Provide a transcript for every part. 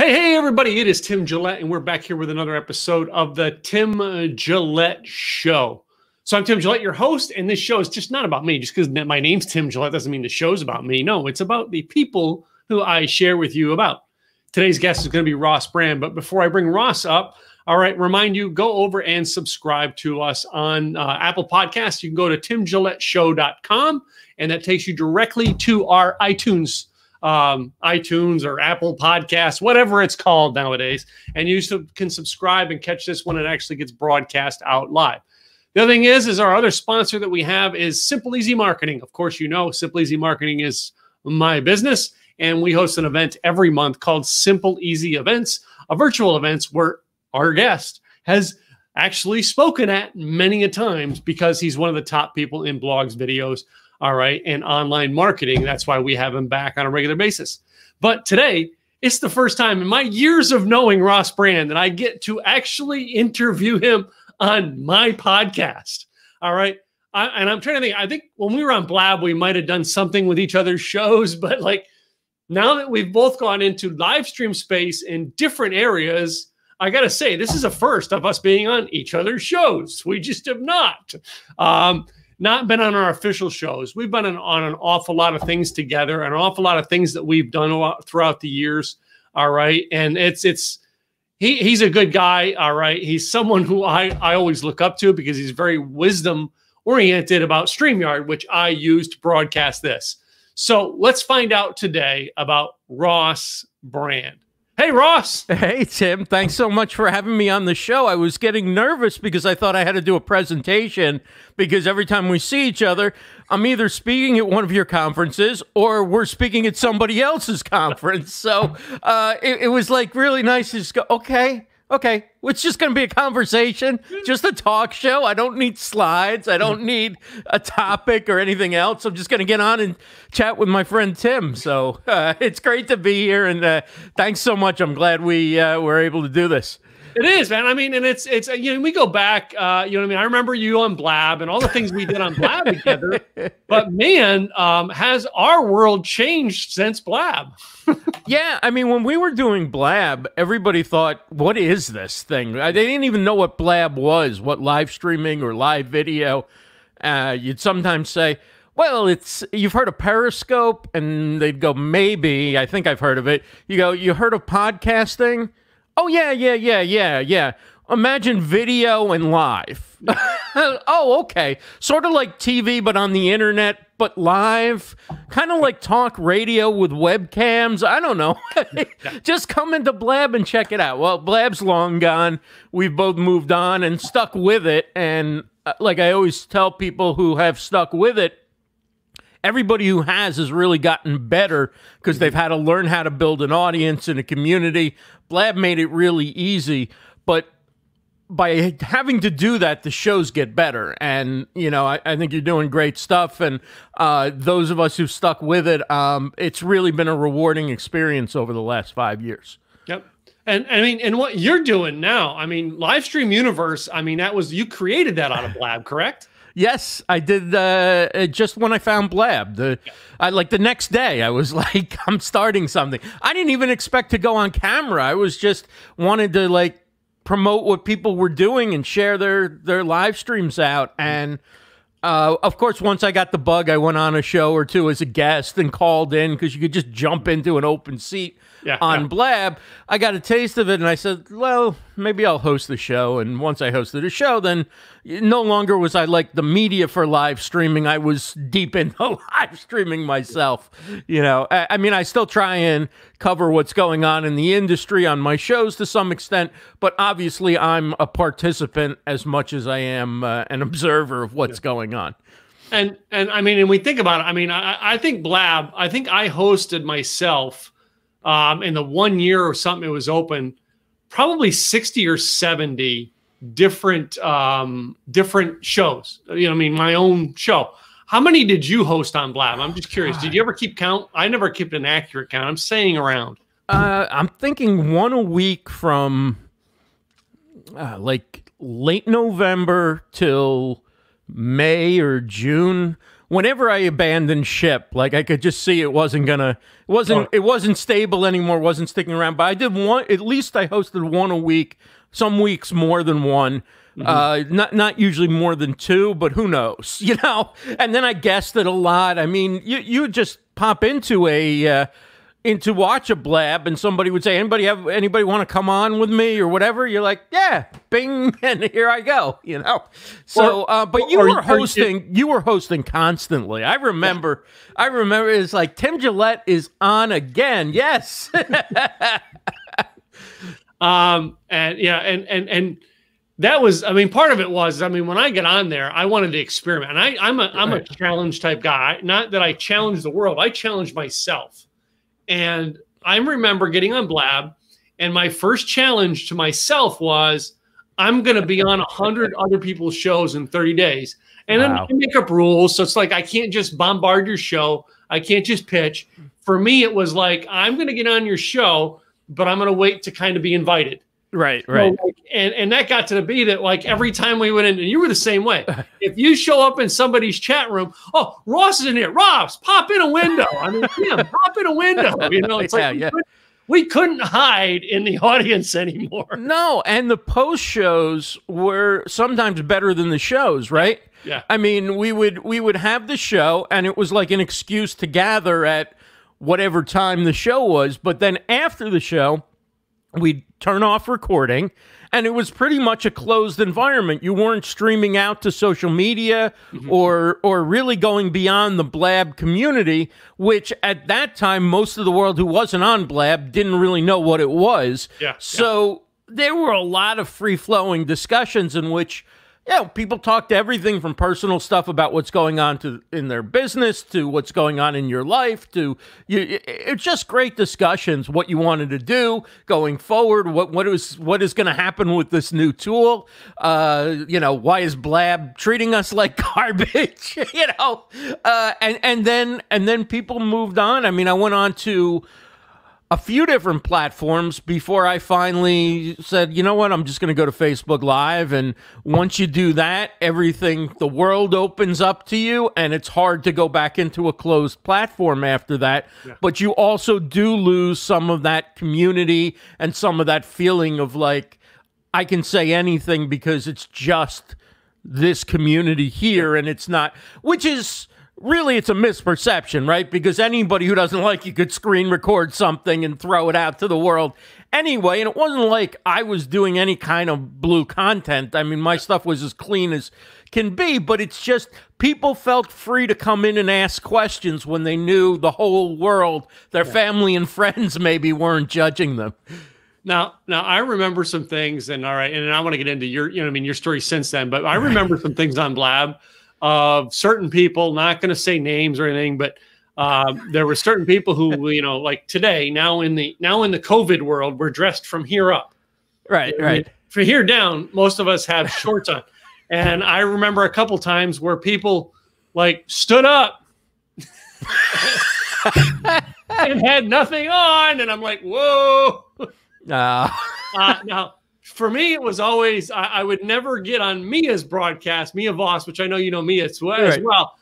Hey, everybody, it is Tim Gillette, and we're back here with another episode of the Tim Gillette Show. So I'm Tim Gillette, your host, and this show is just not about me. Just because my name's Tim Gillette doesn't mean the show's about me. No, it's about the people who I share with you about. Today's guest is going to be Ross Brand, but before I bring Ross up, all right, remind you, go over and subscribe to us on Apple Podcasts. You can go to timgilletteshow.com, and that takes you directly to our iTunes or Apple Podcasts, whatever it's called nowadays. And you can subscribe and catch this when it actually gets broadcast out live. The other thing is our other sponsor that we have is Simple Easy Marketing. Of course, you know, Simple Easy Marketing is my business, and we host an event every month called Simple Easy Events, a virtual events where our guest has actually spoken at many a times because he's one of the top people in blogs, videos, all right, and online marketing. That's why we have him back on a regular basis. But today, it's the first time in my years of knowing Ross Brand that I get to actually interview him on my podcast. All right. And I'm trying to think, I think when we were on Blab, we might have done something with each other's shows, but like now that we've both gone into live stream space in different areas, I got to say, this is a first of us being on each other's shows. We just have not been on our official shows. We've been on an awful lot of things together, an awful lot of things that we've done throughout the years. All right. And he's a good guy. All right. He's someone who I always look up to because he's very wisdom oriented about StreamYard, which I use to broadcast this. So let's find out today about Ross Brand. Hey, Ross. Hey, Tim. Thanks so much for having me on the show. I was getting nervous because I thought I had to do a presentation because every time we see each other, I'm either speaking at one of your conferences or we're speaking at somebody else's conference. So it was like really nice to just go, okay, it's just going to be a conversation, just a talk show. I don't need slides. I don't need a topic or anything else. I'm just going to get on and chat with my friend Tim. So it's great to be here, and thanks so much. I'm glad we were able to do this. It is, man. I mean, and it's you know, we go back, you know what I mean? I remember you on Blab and all the things we did on Blab together. But man, has our world changed since Blab? Yeah, I mean, when we were doing Blab, everybody thought, what is this thing? They didn't even know what Blab was, what live streaming or live video. You'd sometimes say, well, you've heard of Periscope? And they'd go, maybe. I think I've heard of it. You go, you heard of podcasting? Oh, yeah. Imagine video and live. Oh, okay. Sort of like TV, but on the internet, but live. Kind of like talk radio with webcams. I don't know. Just come into Blab and check it out. Well, Blab's long gone. We've both moved on and stuck with it. And like I always tell people who have stuck with it, everybody who has really gotten better because they've had to learn how to build an audience and a community. Blab made it really easy, but by having to do that, the shows get better. And, you know, I think you're doing great stuff. And those of us who've stuck with it, it's really been a rewarding experience over the last 5 years. Yep. And I mean, and what you're doing now, I mean, Livestream Universe, I mean, you created that out of Blab, correct? Yes, I did. Just when I found Blab, like the next day, I was like, I'm starting something. I didn't even expect to go on camera. I was just wanted to like promote what people were doing and share their live streams out. And of course, once I got the bug, I went on a show or two as a guest and called in because you could just jump into an open seat on Blab. I got a taste of it, and I said, well, maybe I'll host the show. And once I hosted a show, then no longer was I like the media for live streaming. I was deep into live streaming myself. You know, I mean, I still try and cover what's going on in the industry on my shows to some extent, but obviously I'm a participant as much as I am an observer of what's going on. And I mean, and we think about it. I mean, I think Blab, I think I hosted myself in the 1 year or something it was open, probably 60 or 70 different shows. You know, I mean, my own show. How many did you host on Blab? I'm just curious. Did you ever keep count? I never kept an accurate count. I'm saying around. I'm thinking one a week from like late November till May or June whenever I abandoned ship, like I could just see it wasn't stable anymore, wasn't sticking around. But I did one, at least I hosted one a week, some weeks more than one. Not usually more than two, but who knows, you know? And then I guessed it a lot. I mean, you would just pop into watch a blab and somebody would say, anybody want to come on with me or whatever? You're like, yeah, bing, and here I go, you know? So, but you were hosting constantly. I remember it's like Tim Gillette is on again. Yes. And that was, I mean, part of it was, I mean, when I get on there, I wanted to experiment. And I'm a challenge type guy. Not that I challenge the world, I challenge myself. And I remember getting on Blab, and my first challenge to myself was, I'm going to be on 100 other people's shows in 30 days. And then I make up rules. So it's like, I can't just bombard your show. I can't just pitch. For me, it was like, I'm going to get on your show, but I'm going to wait to kind of be invited. Right. So, like, and that got to be that, like, every time we went in, and you were the same way. If you show up in somebody's chat room, oh, Ross is in here. Ross, pop in a window. I mean, Tim, pop in a window. You know, it's we couldn't hide in the audience anymore. No, and the post shows were sometimes better than the shows, right? Yeah. I mean, we would have the show, and it was like an excuse to gather at whatever time the show was. But then after the show, we'd turn off recording, and it was pretty much a closed environment. You weren't streaming out to social media or really going beyond the Blab community, which at that time, most of the world who wasn't on Blab didn't really know what it was. Yeah. So there were a lot of free-flowing discussions in which, you know, people talked to everything from personal stuff about what's going on in their business to what's going on in your life to it's just great discussions, what you wanted to do going forward, what is going to happen with this new tool, you know, why is Blab treating us like garbage, you know, and then people moved on. I mean, I went on to a few different platforms before I finally said, you know what, I'm just going to go to Facebook Live. And once you do that, the world opens up to you, and it's hard to go back into a closed platform after that. Yeah. But you also do lose some of that community and some of that feeling of like, I can say anything because it's just this community here, and it's not, which is... Really, it's a misperception, right? Because anybody who doesn't like you could screen record something and throw it out to the world anyway. And it wasn't like I was doing any kind of blue content. I mean, my stuff was as clean as can be, but it's just people felt free to come in and ask questions when they knew the whole world, their family and friends maybe weren't judging them. Now I remember some things, and all right, and I want to get into your story since then, but I remember some things on Blab of certain people, not going to say names or anything, but there were certain people who, you know, like today, now in the COVID world, we're dressed from here up. Right, right. From here down, most of us have shorts on. And I remember a couple times where people like stood up and had nothing on. And I'm like, whoa. Now, for me, it was always, I would never get on Mia's broadcast, Mia Voss, which I know you know Mia as well.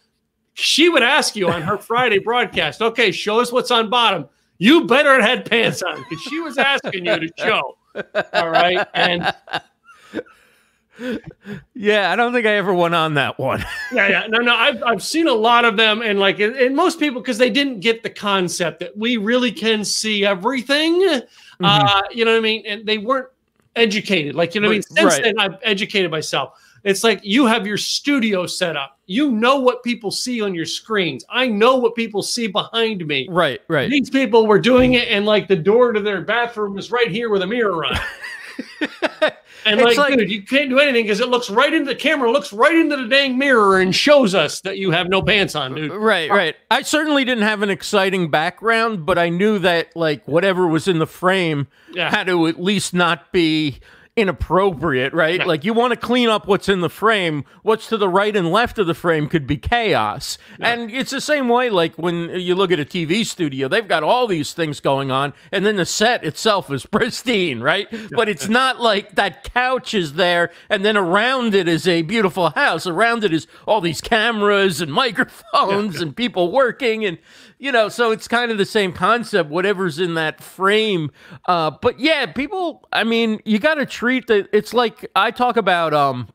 She would ask you on her Friday broadcast, okay, show us what's on bottom. You better have had pants on, because she was asking you to show. All right. And yeah, I don't think I ever went on that one. Yeah. No, I've seen a lot of them, and like, and most people, because they didn't get the concept that we really can see everything. You know what I mean? And they weren't educated. Like, you know what I mean? Since then, I've educated myself. It's like you have your studio set up. You know what people see on your screens. I know what people see behind me. Right. These people were doing it, and like the door to their bathroom is right here with a mirror on it. And like, dude, you can't do anything because it looks right into the camera, looks right into the dang mirror and shows us that you have no pants on, dude. Right. I certainly didn't have an exciting background, but I knew that like whatever was in the frame had to at least not be inappropriate, right? Yeah. Like you want to clean up what's in the frame. What's to the right and left of the frame could be chaos. Yeah. And it's the same way like when you look at a TV studio, they've got all these things going on and then the set itself is pristine, right? Yeah. But it's not like that couch is there and then around it is a beautiful house. Around it is all these cameras and microphones and people working and you know, so it's kind of the same concept, whatever's in that frame. But yeah, people, I mean, you got to treat that. It's like I talk about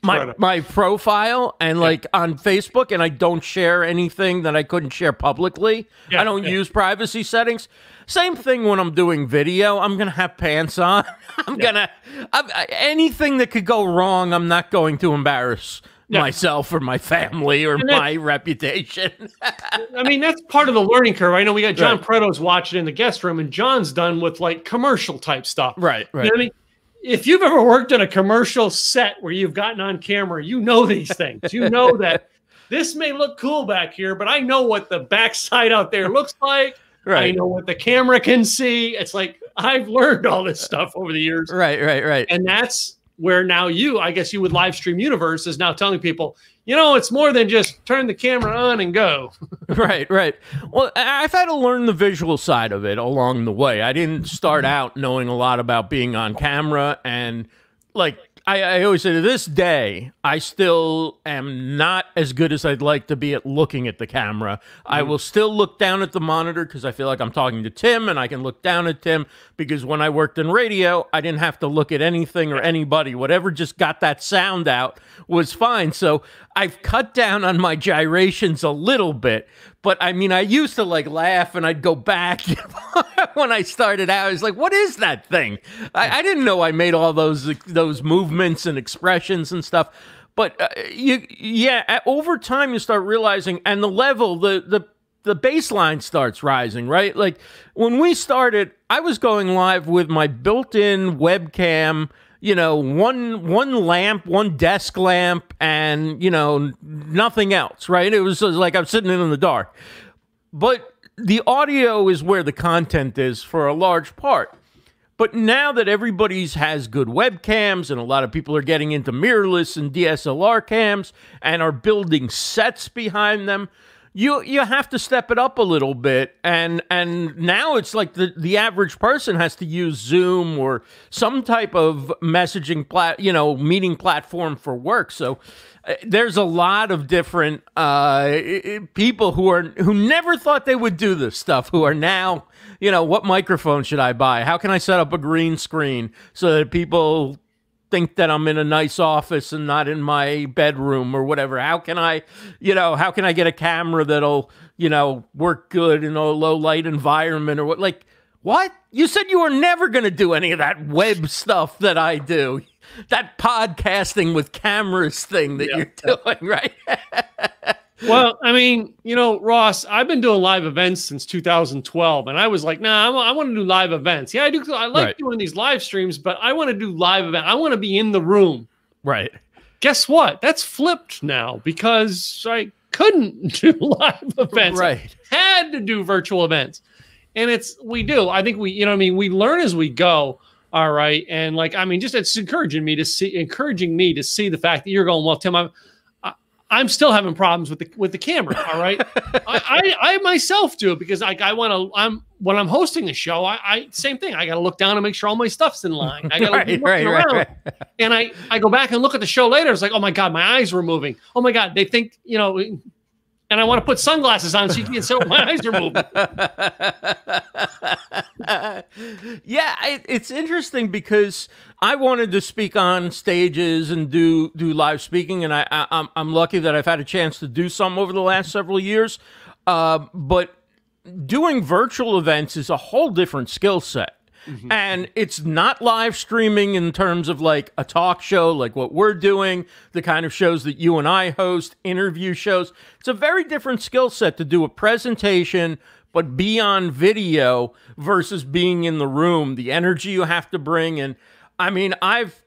my profile and like on Facebook, and I don't share anything that I couldn't share publicly. I don't use privacy settings. Same thing when I'm doing video. I'm going to have pants on. Anything that could go wrong, I'm not going to embarrass myself or my family or my reputation. I mean, that's part of the learning curve. I know we got John Preto's watching in the guest room, and John's done with like commercial type stuff. Right. You know what I mean? If you've ever worked in a commercial set where you've gotten on camera, you know these things. You know that this may look cool back here, but I know what the backside out there looks like. Right. I know what the camera can see. It's like I've learned all this stuff over the years. Right. And that's where now I guess you with Livestream Universe is now telling people, you know, it's more than just turn the camera on and go. Right. Well, I've had to learn the visual side of it along the way. I didn't start out knowing a lot about being on camera. And like I always say to this day, I still am not as good as I'd like to be at looking at the camera. I will still look down at the monitor because I feel like I'm talking to Tim and I can look down at Tim because when I worked in radio, I didn't have to look at anything or anybody. Whatever just got that sound out was fine. So I've cut down on my gyrations a little bit. But I mean, I used to like laugh and I'd go back when I started out. I was like, what is that thing? I didn't know I made all those movements and expressions and stuff. But over time you start realizing, and the level, the baseline starts rising, right? Like when we started, I was going live with my built-in webcam, you know, one lamp, one desk lamp, and, you know, nothing else, right? It was like I'm sitting in the dark. But the audio is where the content is for a large part. But now that everybody's has good webcams and a lot of people are getting into mirrorless and DSLR cams and are building sets behind them, you have to step it up a little bit, and now it's like the average person has to use Zoom or some type of messaging meeting platform for work. So there's a lot of different people who never thought they would do this stuff who are now, you know, what microphone should I buy? How can I set up a green screen so that people think that I'm in a nice office and not in my bedroom or whatever? How can I get a camera that'll, you know, work good in a low light environment or what? Like, what? You said you were never going to do any of that web stuff that I do. That podcasting with cameras thing that you're doing, right? Well, I mean, you know, Ross, I've been doing live events since 2012, and I was like, nah, I want to do live events. Yeah, I do. I like doing these live streams, but I want to do live events. I want to be in the room. Right. Guess what? That's flipped now because I couldn't do live events. Right. I had to do virtual events. And we do. I think you know what I mean? We learn as we go. All right. And like, I mean, just it's encouraging me to see the fact that you're going, well, Tim, I'm still having problems with the camera. All right. I myself do it because when I'm hosting a show, I same thing. I got to look down and make sure all my stuff's in line. I got to look around. Right. And I go back and look at the show later. It's like, oh my God, my eyes were moving. Oh my God. They think, you know, and I want to put sunglasses on so you can see my eyes are moving. It's interesting because I wanted to speak on stages and do live speaking, and I'm lucky that I've had a chance to do some over the last several years. But doing virtual events is a whole different skill set. Mm-hmm. And it's not live streaming in terms of like a talk show, like what we're doing, the kind of shows that you and I host, interview shows. It's a very different skill set to do a presentation, but be on video versus being in the room, the energy you have to bring. And I mean, I've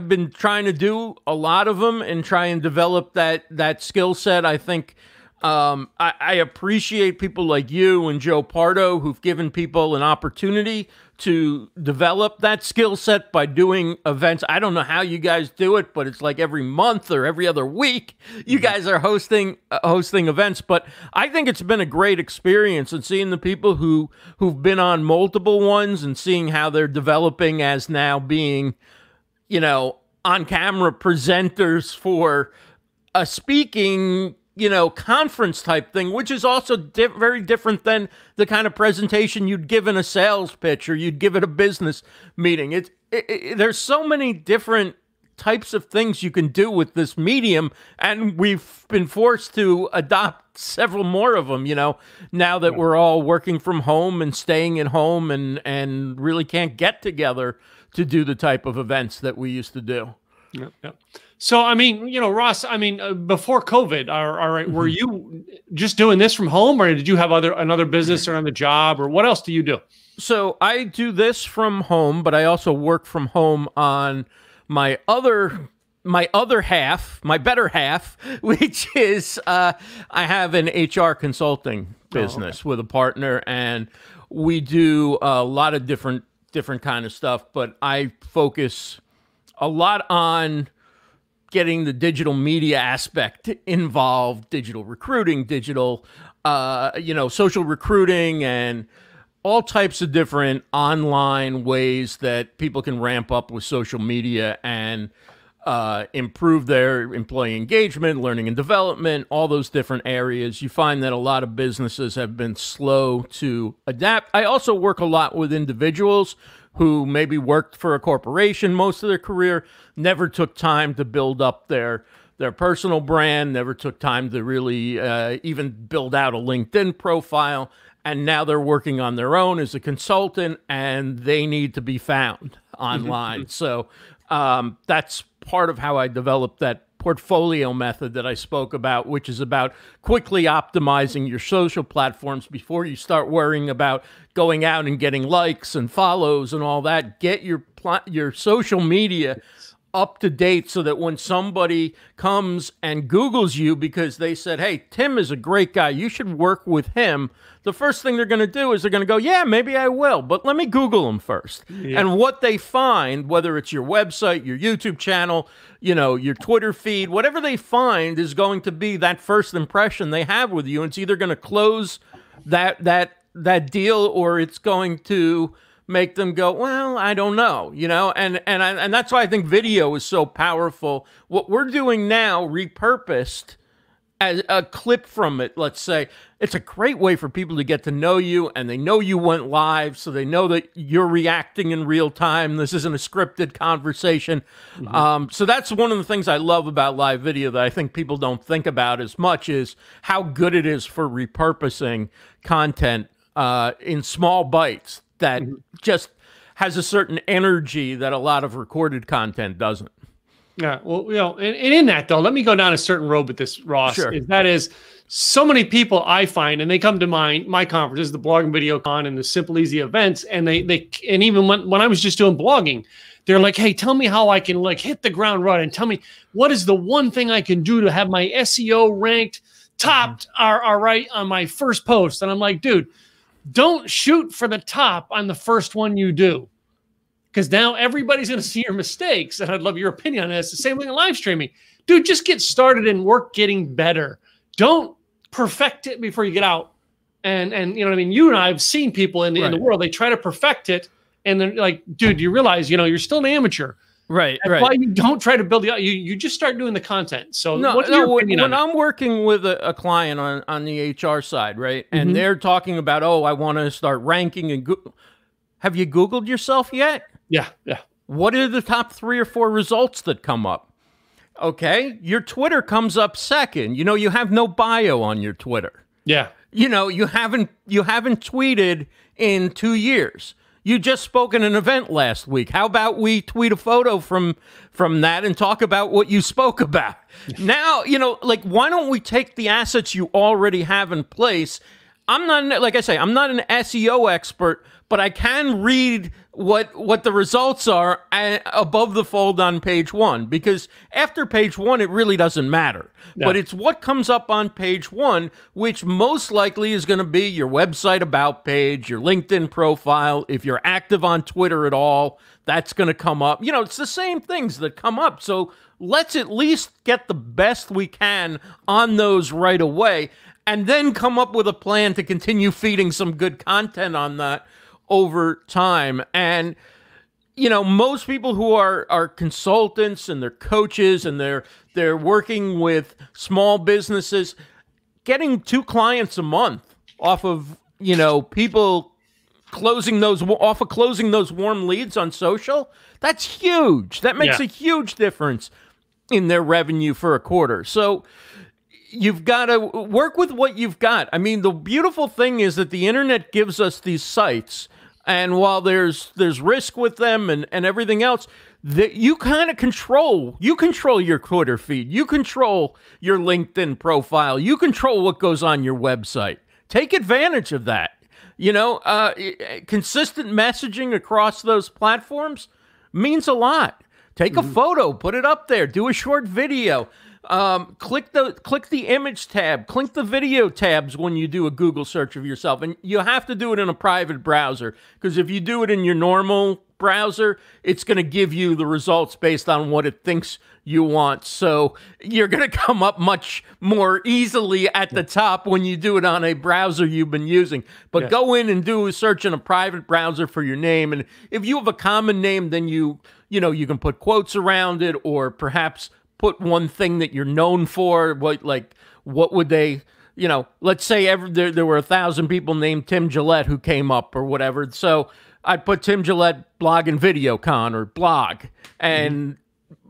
been trying to do a lot of them and try and develop that skill set. I think I appreciate people like you and Joe Pardo who've given people an opportunity to develop that skill set by doing events. I don't know how you guys do it, but it's like every month or every other week you guys are hosting events. But I think it's been a great experience, and seeing the people who've been on multiple ones and seeing how they're developing as now being, you know, on camera presenters for a speaking, you know, conference type thing, which is also very different than the kind of presentation you'd give in a sales pitch or you'd give at a business meeting. There's so many different types of things you can do with this medium, and we've been forced to adopt several more of them, you know, now that we're all working from home and staying at home and really can't get together to do the type of events that we used to do. Yeah. So, I mean, you know, Ross, I mean, before COVID, all right, were you just doing this from home, or did you have another business or another job, or what else do you do? So I do this from home, but I also work from home on my other half, my better half, which is I have an HR consulting business with a partner, and we do a lot of different kind of stuff, but I focus a lot on getting the digital media aspect involved, digital recruiting, digital, you know, social recruiting, and all types of different online ways that people can ramp up with social media and improve their employee engagement, learning and development, all those different areas. You find that a lot of businesses have been slow to adapt. I also work a lot with individuals who maybe worked for a corporation most of their career, never took time to build up their personal brand, never took time to really even build out a LinkedIn profile, and now they're working on their own as a consultant, and they need to be found online. So that's part of how I developed that portfolio method that I spoke about, which is about quickly optimizing your social platforms before you start worrying about going out and getting likes and follows and all that. Get your social media up to date so that when somebody comes and Googles you because they said, hey, Tim is a great guy, you should work with him, the first thing they're going to do is they're going to go, yeah, maybe I will, but let me Google him first. Yeah. And what they find, whether it's your website, your YouTube channel, you know, your Twitter feed, whatever they find is going to be that first impression they have with you. And it's either going to close that deal, or it's going to make them go, well, I don't know, you know, and that's why I think video is so powerful. What we're doing now, repurposed as a clip from it, let's say, it's a great way for people to get to know you, and they know you went live, so they know that you're reacting in real time. This isn't a scripted conversation. So that's one of the things I love about live video that I think people don't think about as much, is how good it is for repurposing content in small bites that just has a certain energy that a lot of recorded content doesn't. Yeah, well, you know, and in that though, let me go down a certain road with this, Ross. Sure. That is, so many people I find, and they come to my conferences, the Blog and Video Con and the Simple Easy events, and they and even when I was just doing blogging, they're like, hey, tell me how I can like hit the ground running. Tell me what is the one thing I can do to have my SEO ranked topped are right on my first post. And I'm like, dude, don't shoot for the top on the first one you do, because now everybody's going to see your mistakes. And I'd love your opinion on this. The same thing in live streaming. Dude, just get started and work getting better. Don't perfect it before you get out. And you know what I mean? You and I have seen people in the world, they try to perfect it. And then like, dude, you realize, you know, you're still an amateur. Right. That's why you don't try to build it out. You just start doing the content. So what's your opinion on I'm working with a client on the HR side, right? And they're talking about, oh, I want to start ranking and have you Googled yourself yet? Yeah. What are the top 3 or 4 results that come up? Okay, your Twitter comes up second. You know, you have no bio on your Twitter. Yeah. You know, you haven't tweeted in 2 years. You just spoke at an event last week. How about we tweet a photo from that and talk about what you spoke about? Now, you know, like, why don't we take the assets you already have in place? I'm not, like I say, I'm not an SEO expert, but I can read what the results are above the fold on page 1, because after page 1 it really doesn't matter. But it's what comes up on page 1, which most likely is going to be your website about page, your LinkedIn profile. If you're active on Twitter at all, that's going to come up. You know, it's the same things that come up. So let's at least get the best we can on those right away, and then come up with a plan to continue feeding some good content on that over time. And, you know, most people who are consultants and they're coaches and they're working with small businesses, getting 2 clients a month off of, you know, people closing those warm leads on social, that's huge. That makes a huge difference in their revenue for a quarter. So you've got to work with what you've got. I mean, the beautiful thing is that the internet gives us these sites, and while there's risk with them and everything else, that you kind of control. You control your Twitter feed. You control your LinkedIn profile. You control what goes on your website. Take advantage of that. You know, consistent messaging across those platforms means a lot. Take a photo, put it up there, do a short video. Click the image tab, click the video tabs when you do a Google search of yourself. And you have to do it in a private browser, because if you do it in your normal browser, it's going to give you the results based on what it thinks you want. So you're going to come up much more easily at the top when you do it on a browser you've been using. But go in and do a search in a private browser for your name. And if you have a common name, then you can put quotes around it, or perhaps put one thing that you're known for. What would they, you know, let's say there were 1,000 people named Tim Gillette who came up or whatever. So I'd put Tim Gillette blog and VideoCon or blog, and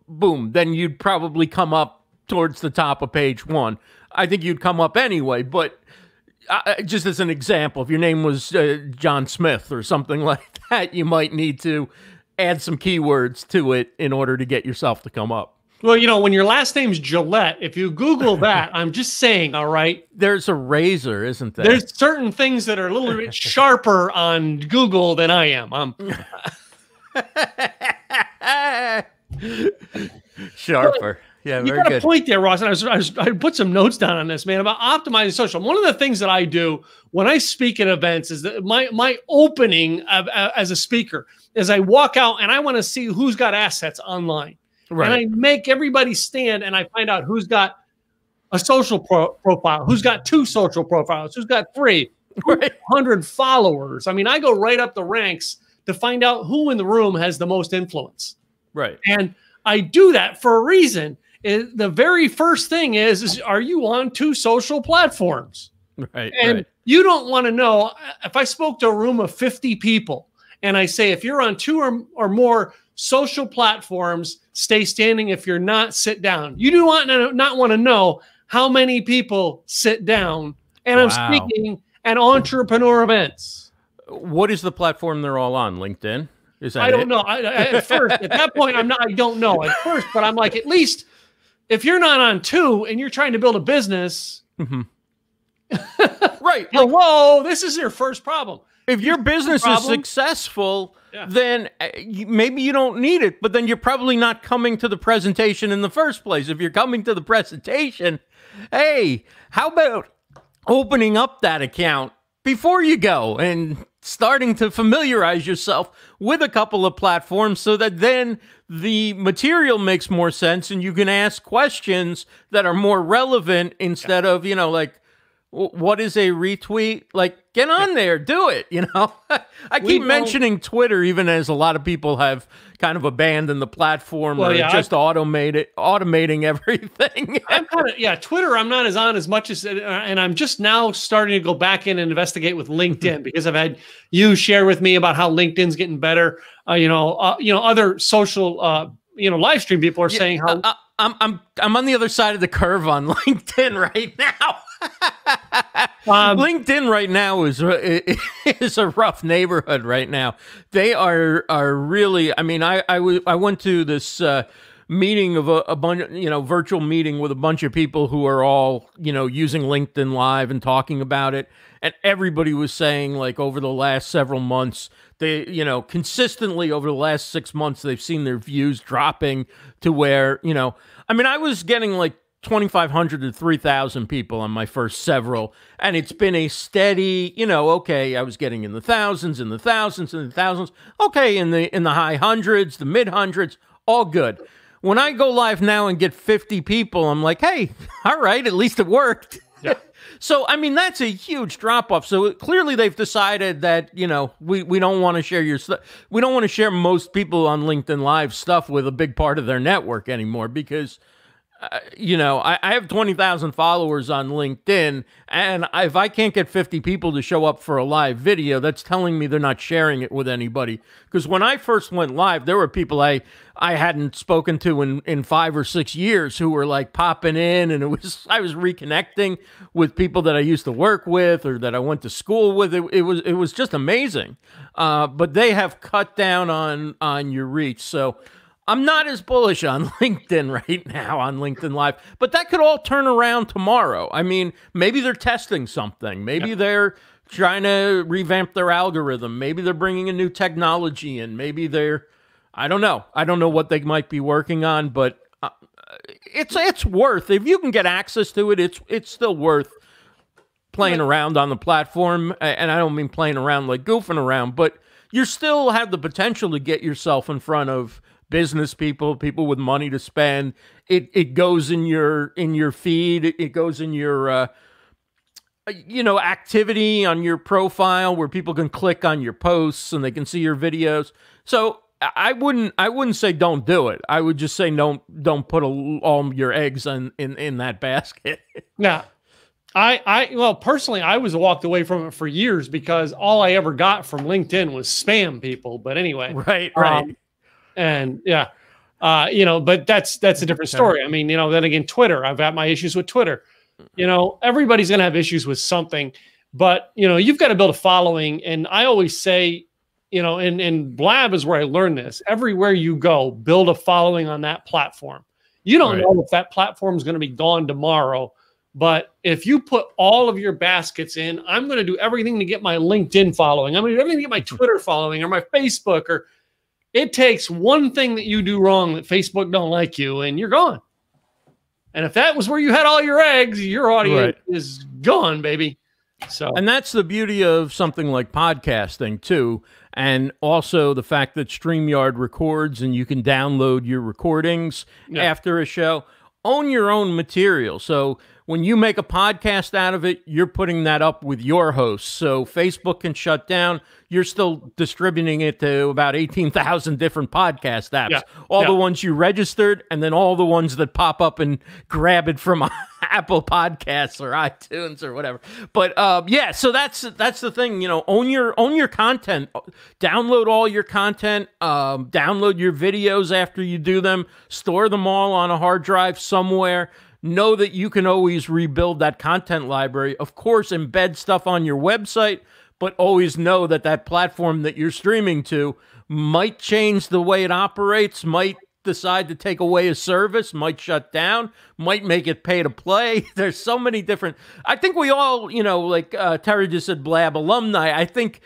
boom, then you'd probably come up towards the top of page 1. I think you'd come up anyway, but just as an example, if your name was John Smith or something like that, you might need to add some keywords to it in order to get yourself to come up. Well, you know, when your last name's Gillette, if you Google that, I'm just saying, all right? There's a razor, isn't there? There's certain things that are a little bit sharper on Google than I am. Sharper. Yeah, very good. You got a point there, Ross. And I put some notes down on this, man, about optimizing social. One of the things that I do when I speak at events is that my opening as a speaker is I walk out and I want to see who's got assets online. Right. And I make everybody stand, and I find out who's got a social profile, who's got 2 social profiles, who's got 3, 100 followers. I mean, I go right up the ranks to find out who in the room has the most influence. Right. And I do that for a reason. The very first thing is are you on 2 social platforms? Right. And you don't want to know, if I spoke to a room of 50 people and I say, if you're on 2 or more social platforms, stay standing. If you're not, sit down. You do not want to know how many people sit down. And I'm speaking at entrepreneur events. What is the platform they're all on? LinkedIn? Is that I don't know. At first, at that point, I don't know at first, but I'm like, at least if you're not on 2 and you're trying to build a business, right? Hello, this is your first problem. If your business is successful, then maybe you don't need it, but then you're probably not coming to the presentation in the first place. If you're coming to the presentation, hey, how about opening up that account before you go and starting to familiarize yourself with a couple of platforms, so that then the material makes more sense and you can ask questions that are more relevant instead of, you know, like, what is a retweet? Like, get on there, do it, you know? I keep mentioning Twitter, even as a lot of people have kind of abandoned the platform, or just automating everything. I'm kind of, Twitter, I'm not on as much as, and I'm just now starting to go back in and investigate with LinkedIn, because I've had you share with me about how LinkedIn's getting better. Other social, live stream people are saying how I'm on the other side of the curve on LinkedIn right now. LinkedIn right now is a rough neighborhood right now. They are really. I mean, I went to this meeting of a bunch, virtual meeting with a bunch of people who are all, using LinkedIn Live and talking about it. And everybody was saying, like, over the last several months, they, consistently over the last 6 months, they've seen their views dropping to where, I was getting like 2,500 to 3,000 people on my first several, and it's been a steady, okay, I was getting in the thousands, in the thousands, in the thousands, okay, in the high hundreds, the mid hundreds, all good. When I go live now and get 50 people, I'm like, hey, all right, at least it worked. Yeah. So, that's a huge drop-off. So, clearly they've decided that, we don't want to share your stuff. We don't want to share most people on LinkedIn Live stuff with a big part of their network anymore because, I have 20,000 followers on LinkedIn, and if I can't get 50 people to show up for a live video, that's telling me they're not sharing it with anybody. Because when I first went live, there were people I hadn't spoken to in 5 or 6 years who were like popping in, and I was reconnecting with people that I used to work with or that I went to school with. It was just amazing. But they have cut down on your reach, so I'm not as bullish on LinkedIn right now on LinkedIn Live, but that could all turn around tomorrow. Maybe they're testing something. Maybe they're trying to revamp their algorithm. Maybe they're bringing a new technology in. Maybe I don't know. I don't know what they might be working on, but it's worth, if you can get access to it, it's still worth playing around on the platform. And I don't mean playing around like goofing around, but you still have the potential to get yourself in front of business people with money to spend. It goes in your feed. It goes in your activity on your profile where people can click on your posts and they can see your videos. So I wouldn't say don't do it. I would just say don't put all your eggs in that basket. Yeah. Well, personally, I was walked away from it for years because all I ever got from LinkedIn was spam people. But anyway, right. And yeah, but that's a different story. Then again, Twitter, I've got my issues with Twitter. Everybody's going to have issues with something, but you've got to build a following. And I always say, and Blab is where I learned this. Everywhere you go, build a following on that platform. You don't know if that platform is going to be gone tomorrow, but if you put all of your baskets in, I'm going to do everything to get my LinkedIn following. I'm going to do everything to get my Twitter following or my Facebook, or it takes one thing that you do wrong that Facebook don't like you, and you're gone. And if that was where you had all your eggs, your audience is gone, baby. So, and that's the beauty of something like podcasting too, and also the fact that StreamYard records and you can download your recordings after a show. Own your own material. So when you make a podcast out of it, you're putting that up with your hosts. So Facebook can shut down. You're still distributing it to about 18,000 different podcast apps. All the ones you registered, and then all the ones that pop up and grab it from Apple Podcasts or iTunes or whatever. But so that's the thing. Own your content. Download all your content. Download your videos after you do them. Store them all on a hard drive somewhere. Know that you can always rebuild that content library. Of course, embed stuff on your website, but always know that that platform that you're streaming to might change the way it operates, might decide to take away a service, might shut down, might make it pay to play. There's so many different. I think we all, like Terry just said, Blab alumni. I think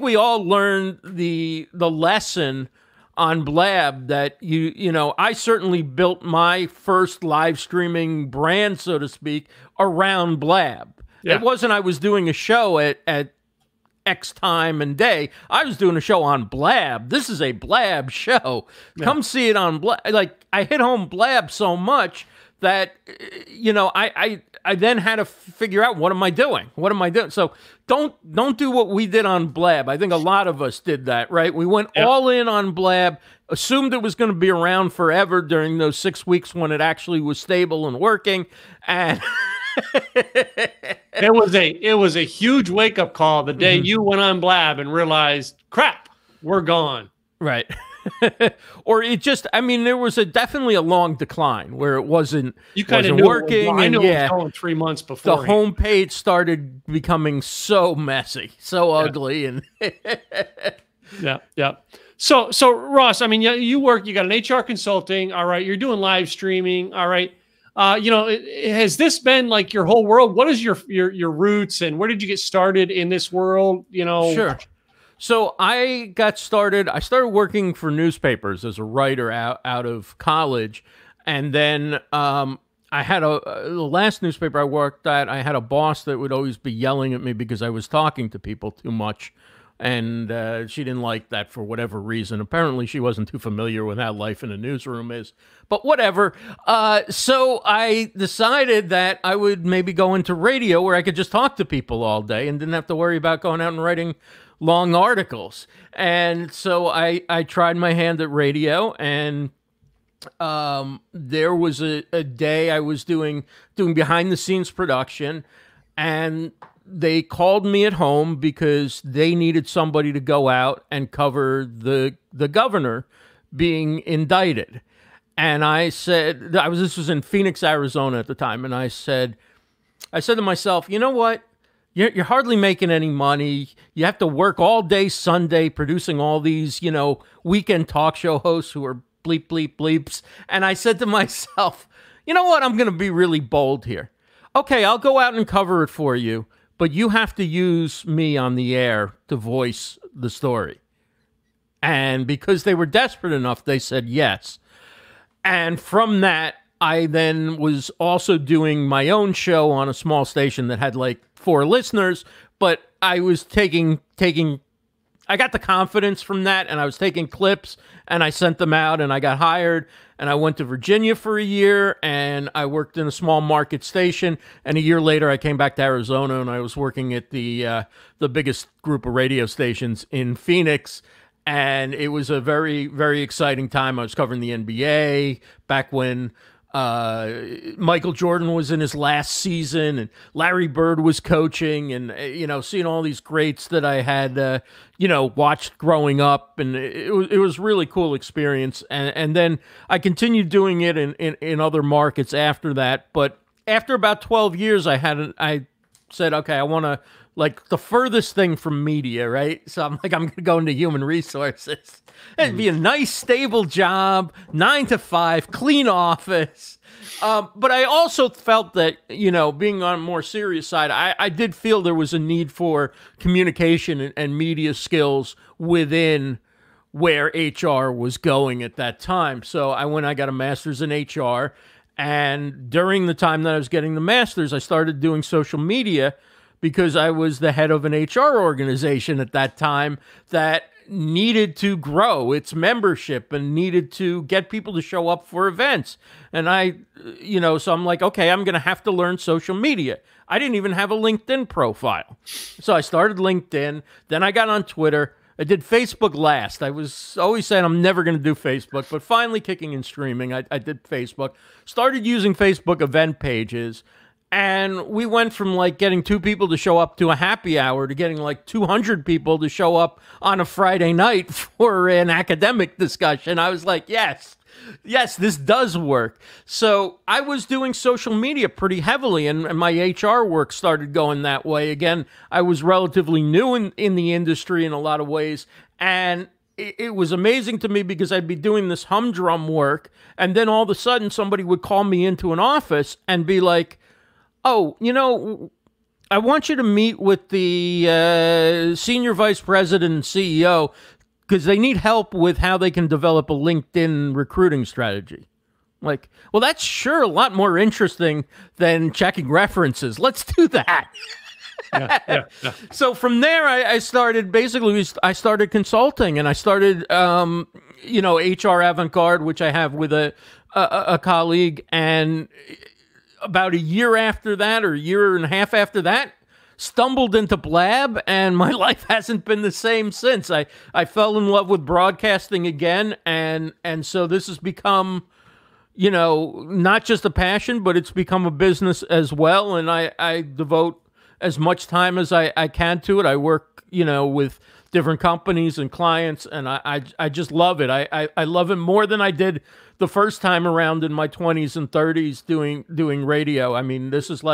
we all learned the lesson on Blab that I certainly built my first live streaming brand, so to speak, around Blab. Yeah. It wasn't I was doing a show at X time and day. I was doing a show on Blab. This is a Blab show. Yeah. Come see it on Blab. Like, I hit home Blab so much that, I then had to figure out, what am I doing? What am I doing? So don't do what we did on Blab. I think a lot of us did that, right? We went all in on Blab, assumed it was going to be around forever during those 6 weeks when it actually was stable and working. And it was a huge wake-up call the day you went on Blab and realized, crap, we're gone. Right. Or it just, there was definitely a long decline where it wasn't working. I know it was going 3 months before. The homepage started becoming so messy, so ugly. And Yeah, yeah. So Ross, I mean, you work, you got an HR consulting, all right. You're doing live streaming, all right. Has this been like your whole world? What is your roots, and where did you get started in this world? Sure. So I started working for newspapers as a writer out of college. And then I had the last newspaper I worked at, I had a boss that would always be yelling at me because I was talking to people too much. And she didn't like that for whatever reason. Apparently, she wasn't too familiar with how life in a newsroom is. But whatever. So I decided that I would maybe go into radio where I could just talk to people all day and didn't have to worry about going out and writing long articles. And so I tried my hand at radio, and there was a day I was doing behind the scenes production, and they called me at home because they needed somebody to go out and cover the governor being indicted. And I said, this was in Phoenix, Arizona at the time, and I said to myself, you know what? You're hardly making any money. You have to work all day Sunday producing all these, weekend talk show hosts who are bleep, bleep, bleeps. And I said to myself, you know what? I'm going to be really bold here. Okay, I'll go out and cover it for you, but you have to use me on the air to voice the story. And because they were desperate enough, they said yes. And from that, I then was also doing my own show on a small station that had like 4 listeners, but I was I got the confidence from that, and I was taking clips, and I sent them out, and I got hired, and I went to Virginia for a year, and I worked in a small market station, and a year later I came back to Arizona, and I was working at the biggest group of radio stations in Phoenix, and it was a very, very exciting time. I was covering the NBA back when Michael Jordan was in his last season, and Larry Bird was coaching, and seeing all these greats that I had watched growing up, and it was really cool experience. And then I continued doing it in other markets after that. But after about 12 years, I said, okay, I want to, like, the furthest thing from media, right? So I'm going to go into human resources. It'd be a nice, stable job, 9 to 5, clean office. But I also felt that, being on a more serious side, I did feel there was a need for communication and media skills within where HR was going at that time. So I got a master's in HR. And during the time that I was getting the master's, I started doing social media because I was the head of an HR organization at that time that needed to grow its membership and needed to get people to show up for events. And so I'm like, okay, I'm going to have to learn social media. I didn't even have a LinkedIn profile. So I started LinkedIn. Then I got on Twitter. I did Facebook last. I was always saying I'm never going to do Facebook, but finally kicking and streaming, I did Facebook. Started using Facebook event pages. And we went from like getting 2 people to show up to a happy hour to getting like 200 people to show up on a Friday night for an academic discussion. I was like, yes, this does work. So I was doing social media pretty heavily, and my HR work started going that way. Again, I was relatively new in the industry in a lot of ways. And it was amazing to me because I'd be doing this humdrum work, and then all of a sudden somebody would call me into an office and be like, oh, I want you to meet with the senior vice president and CEO because they need help with how they can develop a LinkedIn recruiting strategy. Like, well, that's sure a lot more interesting than checking references. Let's do that. Yeah. So from there, I started consulting, and I started, HR Avant-Garde, which I have with a colleague, and about a year after that, or a year and a half after that, stumbled into Blab, and my life hasn't been the same since. I fell in love with broadcasting again, and so this has become, not just a passion, but it's become a business as well, and I devote as much time as I can to it. I work, with different companies and clients, and I just love it. I love it more than I did the first time around in my 20s and 30s doing radio. I mean, this is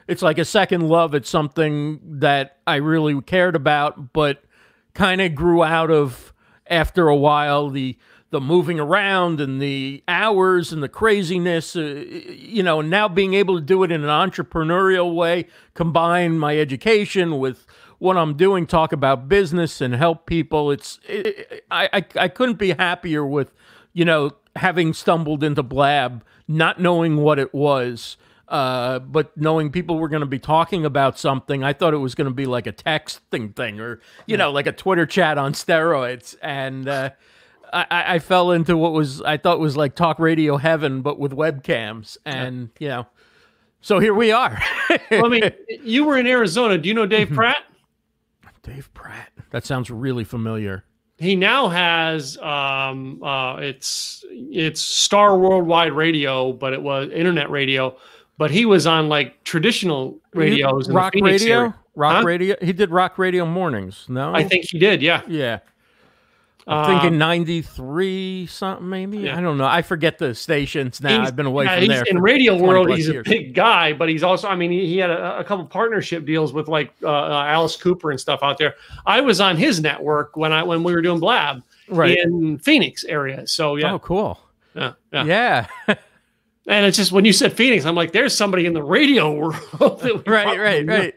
it's like a second love. It's something that I really cared about, but kind of grew out of, after a while, the moving around and the hours and the craziness, you know, and now being able to do it in an entrepreneurial way, combine my education with what I'm doing, talk about business and help people. I couldn't be happier with, you know, having stumbled into Blab, not knowing what it was, but knowing people were going to be talking about something. I thought it was going to be like a texting thing or, you know, like a Twitter chat on steroids. And I fell into what I thought was like talk radio heaven, but with webcams. And, you know, so here we are. Well, I mean, you were in Arizona. Do you know Dave Pratt? Dave Pratt. That sounds really familiar. He now has it's Star Worldwide Radio, but it was internet radio. But he was on like traditional radios, in rock the Phoenix radio, area. rock radio. He did rock radio mornings. No, I think he did. Yeah, yeah. I'm thinking 93 something maybe. Yeah. I don't know. I forget the stations now. I've been away from there. In radio world, he's a big guy, but he's also, I mean, he had a couple partnership deals with like Alice Cooper and stuff out there. I was on his network when we were doing Blab in Phoenix area. So yeah. Oh, cool. Yeah. And it's just when you said Phoenix, I'm like, there's somebody in the radio world. Right.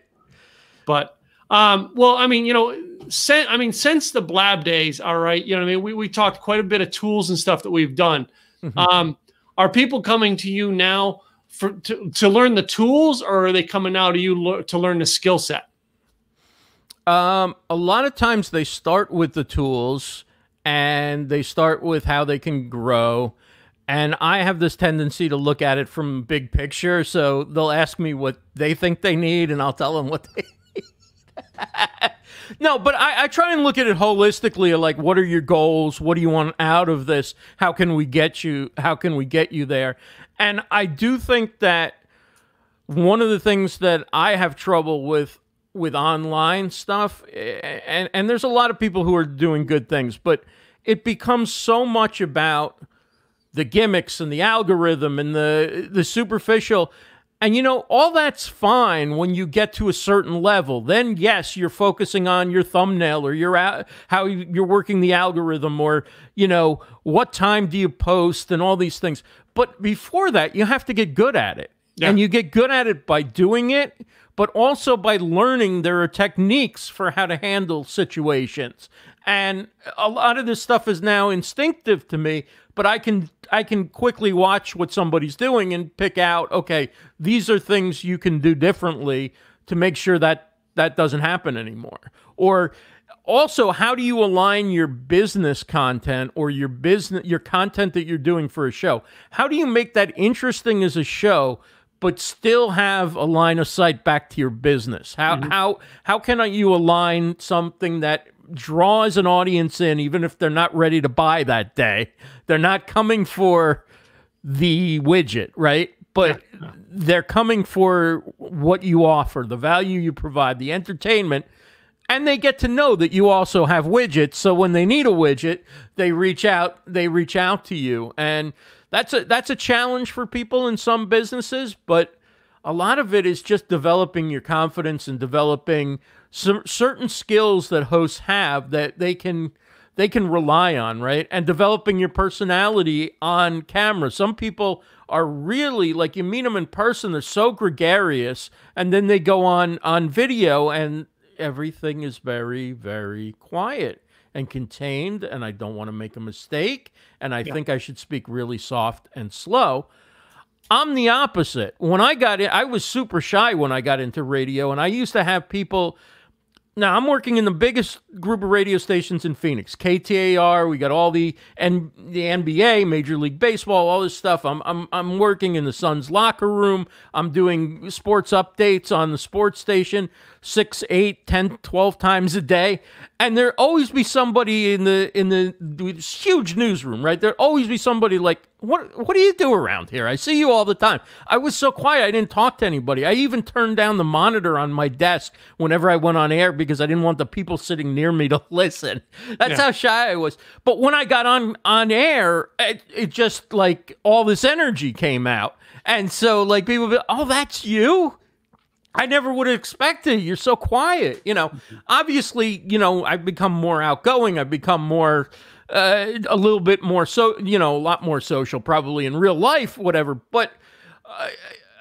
But well, I mean, you know, since the Blab days, all right, you know, I mean, we talked quite a bit of tools and stuff that we've done. Are people coming to you now to learn the tools, or are they coming now to you to learn the skill set? A lot of times they start with the tools and they start with how they can grow. And I have this tendency to look at it from big picture. So they'll ask me what they think they need, and I'll tell them what they need. No, but I try and look at it holistically, like, what are your goals? What do you want out of this? How can we get you there? And I do think that one of the things that I have trouble with online stuff, and there's a lot of people who are doing good things, but it becomes so much about the gimmicks and the algorithm and the superficial. And, you know, all that's fine when you get to a certain level. Then, yes, you're focusing on your thumbnail or how you're working the algorithm, or, you know, what time do you post and all these things. But before that, you have to get good at it. Yeah. And you get good at it by doing it, but also by learning there are techniques for how to handle situations. And a lot of this stuff is now instinctive to me, but I can quickly watch what somebody's doing and pick out, okay, these are things you can do differently to make sure that that doesn't happen anymore. Or also, how do you align your business content or your content that you're doing for a show? How do you make that interesting as a show, but still have a line of sight back to your business? How can you align something that draws an audience in, even if they're not ready to buy that day? They're not coming for the widget, right? But they're coming for what you offer, the value you provide, the entertainment, and they get to know that you also have widgets. So when they need a widget, they reach out to you. And that's a challenge for people in some businesses, but a lot of it is just developing your confidence and developing certain skills that hosts have that they can rely on, right? And developing your personality on camera. Some people are really, like, you meet them in person, they're so gregarious, and then they go on video and everything is very, very quiet and contained, and I don't want to make a mistake, and I think I should speak really soft and slow. I'm the opposite. When I got in, I was super shy when I got into radio, and I used to have people. Now, I'm working in the biggest group of radio stations in Phoenix, KTAR. We got all the NBA, Major League Baseball, all this stuff. I'm working in the Suns locker room. I'm doing sports updates on the sports station 6, 8, 10, 12 times a day. And there'd always be somebody in the huge newsroom, right? There'd always be somebody like, what do you do around here? I see you all the time. I was so quiet, I didn't talk to anybody. I even turned down the monitor on my desk whenever I went on air because I didn't want the people sitting near me to listen. That's how shy I was. But when I got on air, it just, like, all this energy came out. And so, like, people be, oh, that's you? I never would have expected. You're so quiet. Obviously, I've become more outgoing. I've become more, a little bit more, a lot more social probably in real life, whatever. But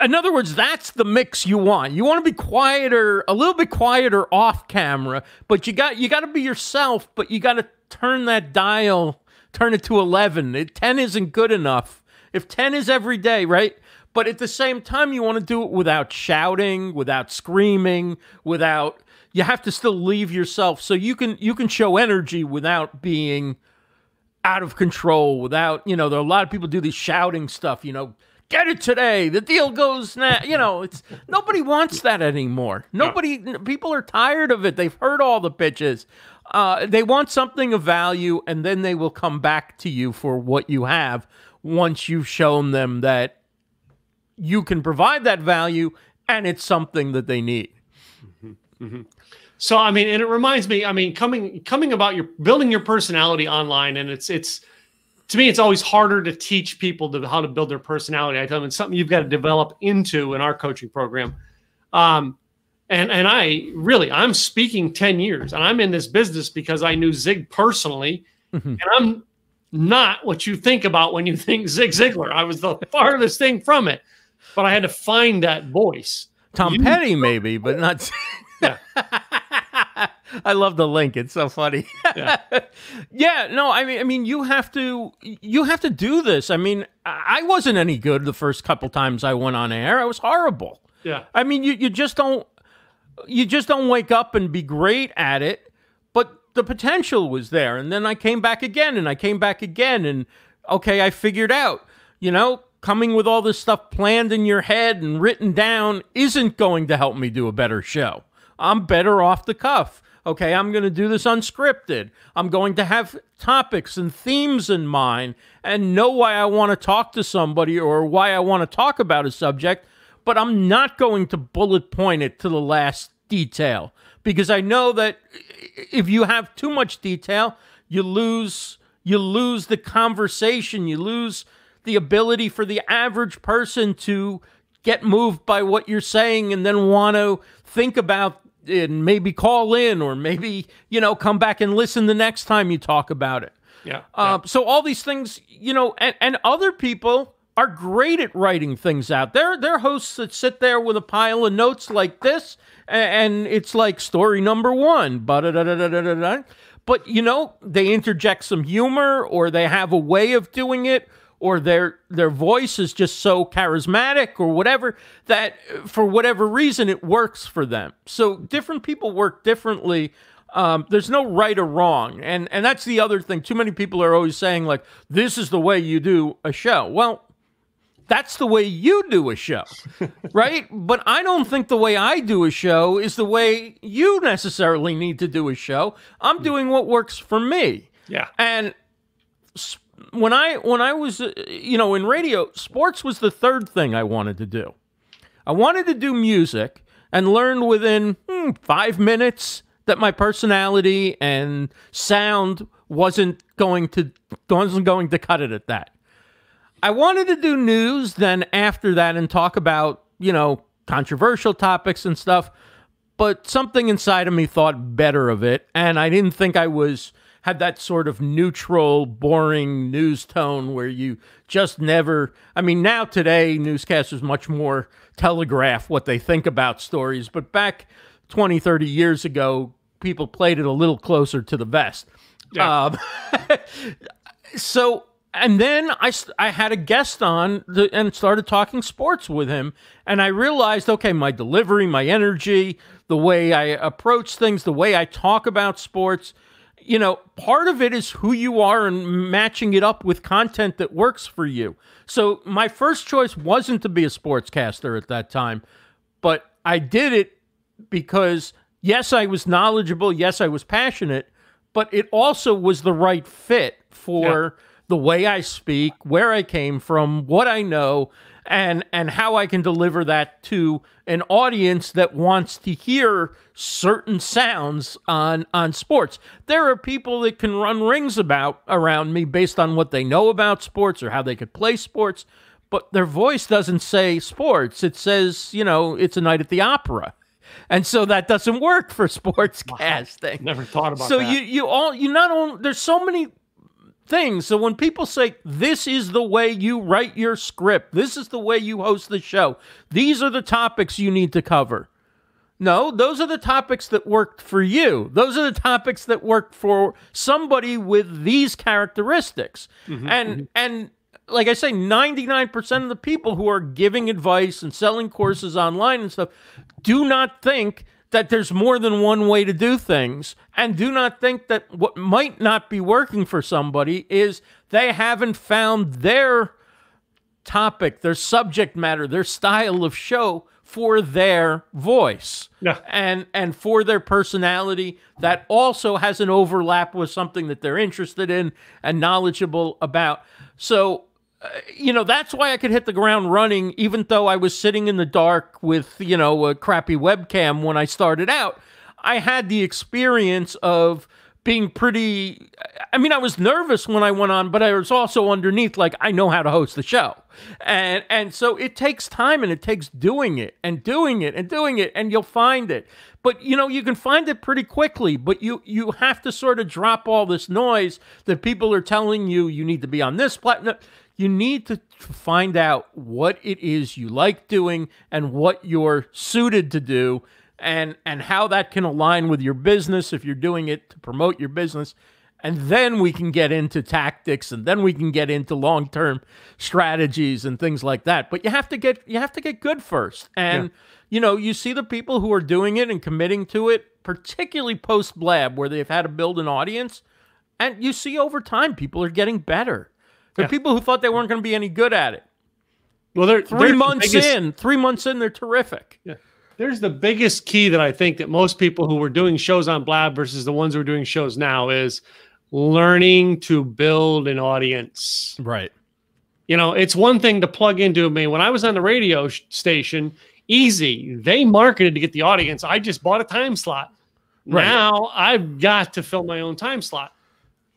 in other words, that's the mix you want. You want to be quieter, a little bit quieter off camera, but you got to be yourself, but you got to turn that dial, turn it to 11. 10 isn't good enough. If 10 is every day, right? But at the same time, you want to do it without shouting, without screaming, you have to still leave yourself so you can show energy without being out of control, without, there are a lot of people do this shouting stuff, get it today, the deal goes now, it's nobody wants that anymore. People are tired of it. They've heard all the pitches. They want something of value, and then they will come back to you for what you have once you've shown them that you can provide that value and it's something that they need. Mm-hmm. Mm-hmm. So, and it reminds me, coming about building your personality online, and it's to me, it's always harder to teach people how to build their personality. I tell them it's something you've got to develop into in our coaching program. And I'm speaking 10 years, and I'm in this business because I knew Zig personally, and I'm not what you think about when you think Zig Ziglar. I was the farthest thing from it. But I had to find that voice. Tom Petty, maybe, but not. Yeah. I love the link. It's so funny. Yeah. Yeah. No, you have to do this. I wasn't any good the first couple times I went on air. I was horrible. Yeah. You just don't wake up and be great at it. But the potential was there, and then I came back again, and okay, I figured out, coming with all this stuff planned in your head and written down isn't going to help me do a better show. I'm better off the cuff. Okay, I'm going to do this unscripted. I'm going to have topics and themes in mind and know why I want to talk to somebody or why I want to talk about a subject, but I'm not going to bullet point it to the last detail, because I know that if you have too much detail, you lose the conversation, you lose the ability for the average person to get moved by what you're saying and then want to think about it and maybe call in or maybe, come back and listen the next time you talk about it. Yeah. So all these things, and other people are great at writing things out. They're hosts that sit there with a pile of notes like this, and it's like story number 1. But, they interject some humor, or they have a way of doing it, or their voice is just so charismatic or whatever that for whatever reason it works for them. So different people work differently. There's no right or wrong. And that's the other thing. Too many people are always saying, like, this is the way you do a show. Well, that's the way you do a show, right? But I don't think the way I do a show is the way you necessarily need to do a show. I'm doing what works for me. Yeah. And when I was, in radio, sports was the third thing I wanted to do. I wanted to do music and learn within 5 minutes that my personality and sound wasn't going to cut it at that. I wanted to do news then after that and talk about, controversial topics and stuff, but something inside of me thought better of it, and I didn't think I had that sort of neutral, boring news tone where you just never... now today, newscasters much more telegraph what they think about stories, but back 20, 30 years ago, people played it a little closer to the vest. Yeah. And then I had a guest on and started talking sports with him, and I realized, okay, my delivery, my energy, the way I approach things, the way I talk about sports... part of it is who you are and matching it up with content that works for you. So my first choice wasn't to be a sportscaster at that time, but I did it because, yes, I was knowledgeable, yes, I was passionate, but it also was the right fit for the way I speak, where I came from, what I know, and how I can deliver that to an audience that wants to hear certain sounds on sports. There are people that can run rings around me based on what they know about sports or how they could play sports, but their voice doesn't say sports. It says, you know, it's a night at the opera. And so that doesn't work for sports casting. Never thought about so that. you not only, there's so many things. So when people say, this is the way you write your script, this is the way you host the show, these are the topics you need to cover. No, those are the topics that worked for you. Those are the topics that worked for somebody with these characteristics. And like I say, 99% of the people who are giving advice and selling courses online and stuff do not think that there's more than one way to do things, and do not think that what might not be working for somebody is they haven't found their topic, their subject matter, their style of show for their voice and for their personality that also has an overlap with something that they're interested in and knowledgeable about. So, you know, that's why I could hit the ground running, even though I was sitting in the dark with, you know, a crappy webcam when I started out. I had the experience of being pretty, I mean, I was nervous when I went on, but I was also underneath, like, I know how to host the show. And so it takes time, and it takes doing it and doing it and doing it, and you'll find it. But, you know, you can find it pretty quickly, but you have to sort of drop all this noise that people are telling you need to be on this platform. You need to find out what it is you like doing and what you're suited to do, and how that can align with your business if you're doing it to promote your business. And then we can get into tactics, and then we can get into long-term strategies and things like that. But you have to get good first. And you know, you see the people who are doing it and committing to it, particularly post Blab, where they've had to build an audience, and you see over time people are getting better. There are people who thought they weren't going to be any good at it. Well, they're 3 months in. 3 months in, they're terrific. Yeah. There's the biggest key that I think that most people who were doing shows on Blab versus the ones who are doing shows now is learning to build an audience. Right. You know, it's one thing to plug into, I mean, when I was on the radio station, easy. They marketed to get the audience. I just bought a time slot. Right. Now I've got to fill my own time slot.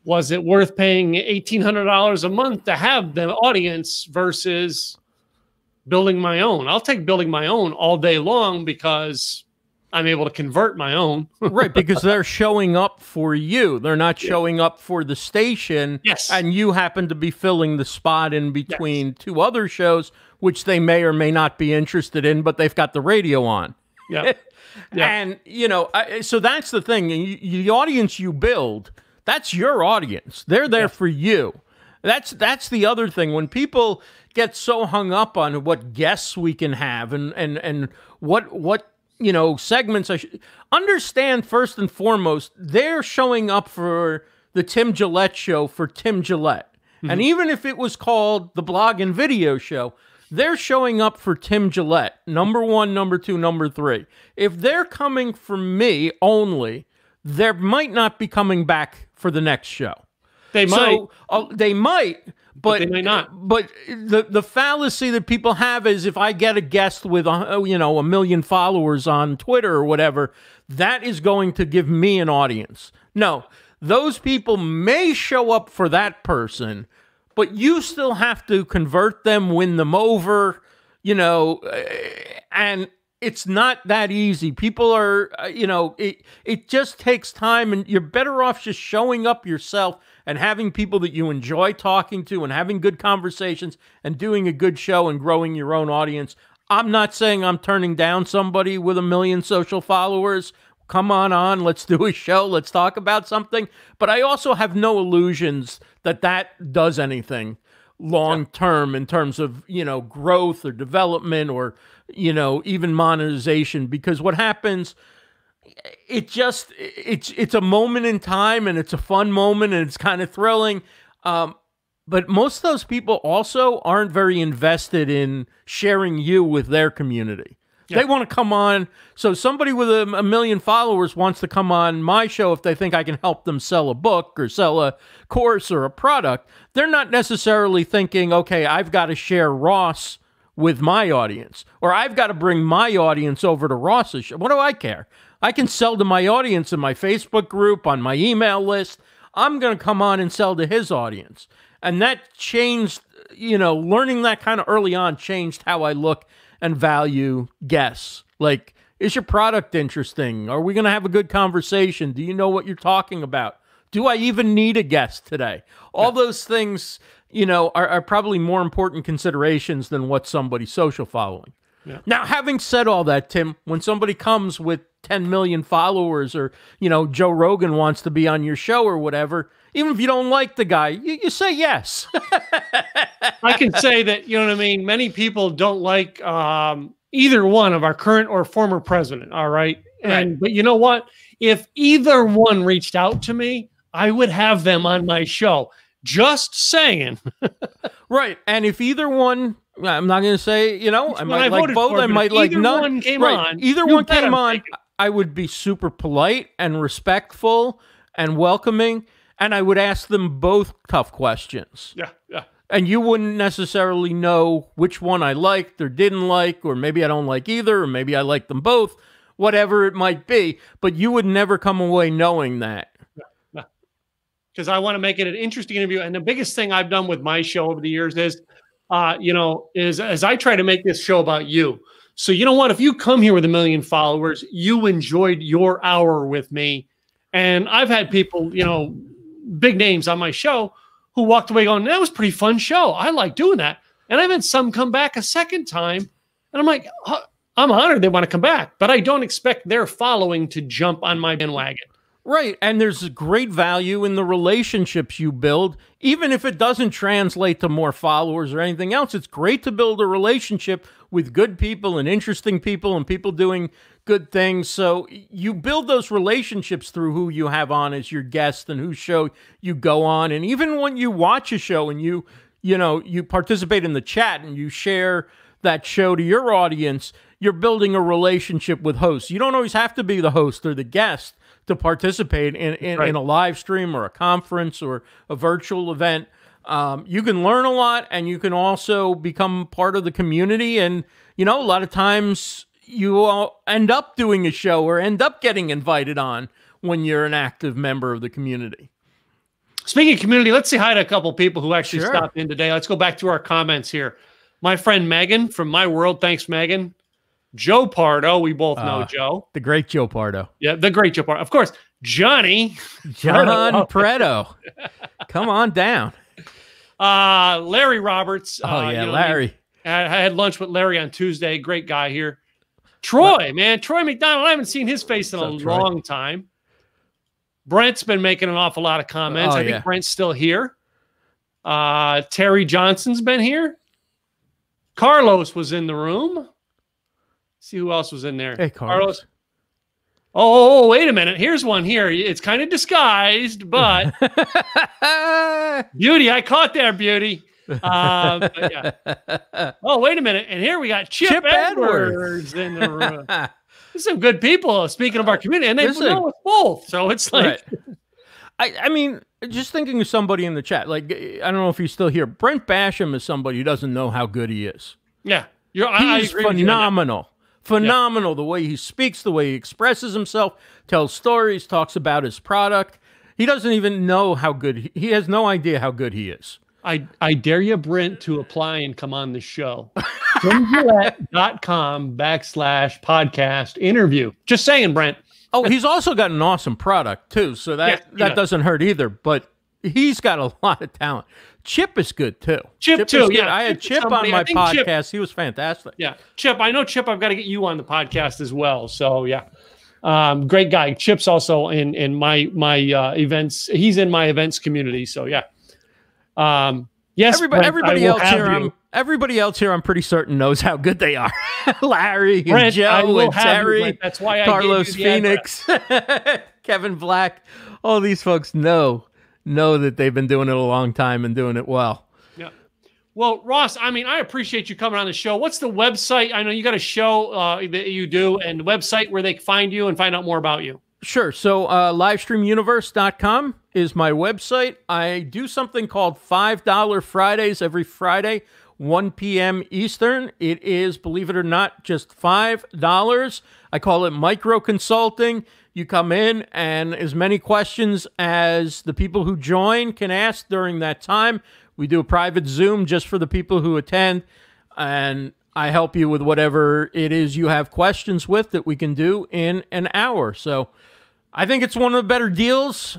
Was it worth paying $1,800 a month to have the audience versus building my own? I'll take building my own all day long because I'm able to convert my own. Right, because they're showing up for you. They're not showing up for the station. Yes. And you happen to be filling the spot in between two other shows, which they may or may not be interested in, but they've got the radio on. Yeah. And, you know, so that's the thing. The audience you build, that's your audience. They're there for you. That's the other thing. When people get so hung up on what guests we can have and what you know, segments I should understand, first and foremost, they're showing up for the Tim Gillette show for Tim Gillette. And even if it was called the Blog and Video Show, they're showing up for Tim Gillette. Number 1, number 2, number 3. If they're coming for me only, they might not be coming back for the next show. They might. They might, but they might not. But the fallacy that people have is, if I get a guest with a million followers on Twitter or whatever, that is going to give me an audience. No, those people may show up for that person, but you still have to convert them, win them over, you know, and it's not that easy. People are, you know, it just takes time, and you're better off just showing up yourself and having people that you enjoy talking to and having good conversations and doing a good show and growing your own audience. I'm not saying I'm turning down somebody with 1 million social followers. Come on, let's do a show, let's talk about something. But I also have no illusions that that does anything long term in terms of, you know, growth or development or, you know, even monetization, because what happens, it's a moment in time, and it's a fun moment, and it's kind of thrilling. But most of those people also aren't very invested in sharing you with their community. They want to come on. So somebody with a million followers wants to come on my show if they think I can help them sell a book or sell a course or a product. They're not necessarily thinking, okay, I've got to share Ross with my audience, or I've got to bring my audience over to Ross's show. What do I care? I can sell to my audience in my Facebook group, on my email list. I'm going to come on and sell to his audience. And that changed, learning that kind of early on changed how I look and value guests. Like, is your product interesting? Are we going to have a good conversation? Do you know what you're talking about? Do I even need a guest today? All those things, are probably more important considerations than what somebody's social following. Yeah. Now, having said all that, Tim, when somebody comes with 10 million followers or, Joe Rogan wants to be on your show or whatever, even if you don't like the guy, you say yes. I can say that, many people don't like either one of our current or former president, all right? But you know what? If either one reached out to me, I would have them on my show. Just saying. Right. And if either one, I'm not going to say, I might like both, I might like none. Either one came on, I would be super polite and respectful and welcoming, and I would ask them both tough questions. Yeah. And you wouldn't necessarily know which one I liked or didn't like, or maybe I don't like either, or maybe I like them both, whatever it might be. But you would never come away knowing that. Because I want to make it an interesting interview. And the biggest thing I've done with my show over the years is, as I try to make this show about you. So you know what? If you come here with 1 million followers, you enjoyed your hour with me. And I've had people, big names on my show who walked away going, that was a pretty fun show. I like doing that. And I've had some come back a second time. And I'm like, I'm honored they want to come back. But I don't expect their following to jump on my bandwagon. Right. And there's great value in the relationships you build. Even if it doesn't translate to more followers or anything else, it's great to build a relationship with good people and interesting people and people doing good things. So you build those relationships through who you have on as your guest and whose show you go on. And even when you watch a show and you participate in the chat and you share that show to your audience, you're building a relationship with hosts. You don't always have to be the host or the guest to participate in a live stream or a conference or a virtual event. You can learn a lot, and you can also become part of the community. And, a lot of times you all end up doing a show or end up getting invited on when you're an active member of the community. Speaking of community, let's say hi to a couple people who actually stopped in today. Let's go back to our comments here. My friend Megan from My World. Thanks, Megan. Joe Pardo, we both know Joe. The great Joe Pardo. Yeah, the great Joe Pardo. Of course, John Preto. Come on down. Larry Roberts. Larry. I had lunch with Larry on Tuesday. Great guy here. Troy McDonald. I haven't seen his face in a long time. Brent's been making an awful lot of comments. I think Brent's still here. Terry Johnson's been here. Carlos was in the room. See who else was in there. Hey, Carlos. Oh, wait a minute. Here's one here. It's kind of disguised, but Beauty. I caught there, Beauty. But yeah. Oh, wait a minute. And here we got Chip Edwards in the room. There's some good people, speaking of our community, and they know us both. So it's like... I mean, just thinking of somebody in the chat, like, I don't know if he's still here. Brent Basham is somebody who doesn't know how good he is. Yeah. He's phenomenal. Phenomenal, the way he speaks, the way he expresses himself, tells stories, talks about his product. He doesn't even know how good he has no idea how good he is. I dare you, Brent, to apply and come on the show. Gillette.com/podcast interview. Just saying, Brent. Oh, he's also got an awesome product too, so that doesn't hurt either. But he's got a lot of talent. Chip is good too. Chip too. Yeah, I had Chip on my podcast. He was fantastic. Yeah, Chip. I know Chip. I've got to get you on the podcast as well. So yeah, great guy. Chip's also in my events. He's in my events community. So yeah. Yes. Everybody else here, I'm pretty certain knows how good they are. Larry, Brent, and Joe, and Terry, that's why Carlos Phoenix, Kevin Black. All these folks know that they've been doing it a long time and doing it well. Yeah. Well, Ross, I mean, I appreciate you coming on the show. What's the website? I know you got a show that you do, and the website where they can find you and find out more about you. Sure. So livestreamuniverse.com is my website. I do something called $5 Fridays every Friday, 1 p.m. Eastern. It is, believe it or not, just $5. I call it micro consulting. You come in, and as many questions as the people who join can ask during that time. We do a private Zoom just for the people who attend, and I help you with whatever it is you have questions with that we can do in an hour. So I think it's one of the better deals.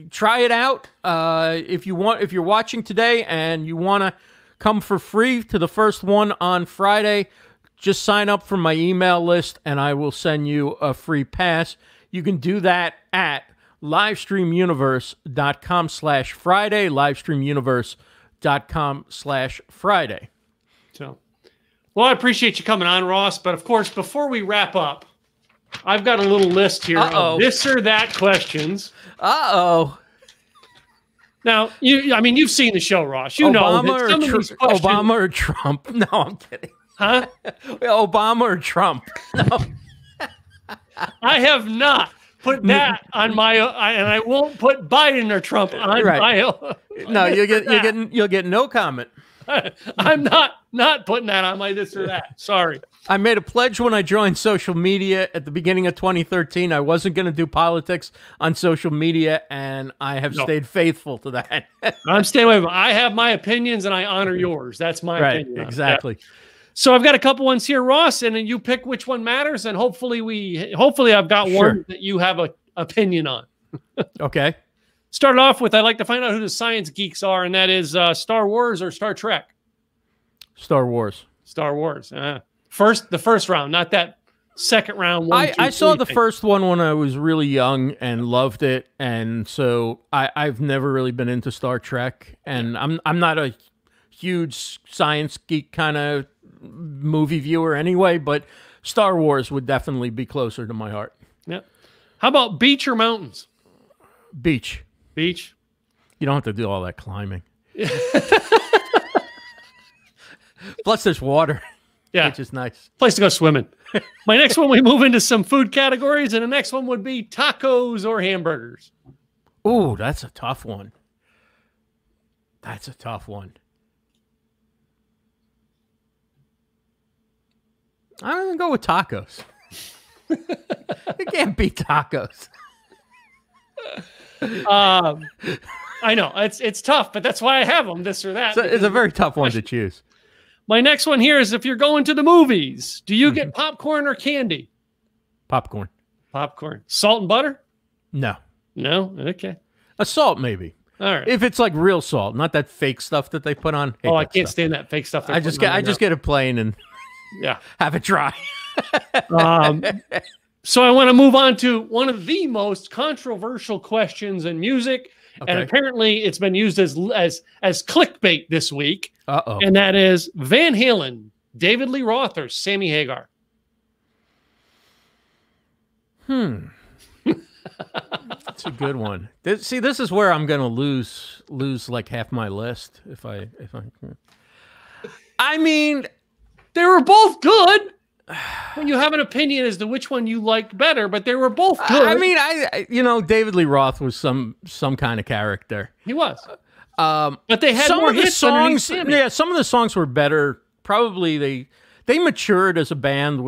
Try it out. If you're watching today and you want to come for free to the first one on Friday, just sign up for my email list and I will send you a free pass. You can do that at livestreamuniverse.com/Friday, livestreamuniverse.com/Friday. So, well, I appreciate you coming on, Ross. But of course, before we wrap up, I've got a little list here of this or that questions. Uh-oh. Now, you've seen the show, Ross. You know that some of these questions... Obama or Trump? No, I'm kidding. Huh? Obama or Trump? No. I have not put that on my, and I won't put Biden or Trump on my. No, you'll get no comment. I'm not putting that on my this or that. Sorry. I made a pledge when I joined social media at the beginning of 2013. I wasn't going to do politics on social media, and I have stayed faithful to that. I'm staying away from it. I have my opinions, and I honor yours. That's my opinion. Right, exactly. Yeah. So I've got a couple ones here, Ross, and then you pick which one matters, and hopefully I've got one that you have an opinion on. Okay. Start off with, I'd like to find out who the science geeks are, and that is Star Wars or Star Trek? Star Wars. Star Wars. The first round, not that second round. I saw the first one when I was really young and loved it, and so I've never really been into Star Trek, and I'm not a huge science geek kind of movie viewer anyway, but Star Wars would definitely be closer to my heart. Yeah. How about beach or mountains? Beach. Beach. You don't have to do all that climbing. Plus, there's water. Yeah. Which is nice. Place to go swimming. My next one, we move into some food categories, and the next one would be tacos or hamburgers. Ooh, that's a tough one. That's a tough one. I'm going to go with tacos. You can't beat tacos. I know. It's tough, but that's why I have them, this or that. So it's a very tough one to choose. My next one here is, if you're going to the movies, do you get popcorn or candy? Popcorn. Popcorn. Salt and butter? No. No? Okay. A salt, maybe. All right. If it's like real salt, not that fake stuff that they put on. I can't stand that fake stuff. I just get it plain and have it dry. So I want to move on to one of the most controversial questions in music, and apparently it's been used as clickbait this week. And that is Van Halen, David Lee Roth, or Sammy Hagar. That's a good one. This is where I'm going to lose like half my list if I. I mean, they were both good. When you have an opinion as to which one you like better, but they were both good. I mean, David Lee Roth was some kind of character. He was. But they had more hits songs. Yeah, some of the songs were better. Probably they matured as a band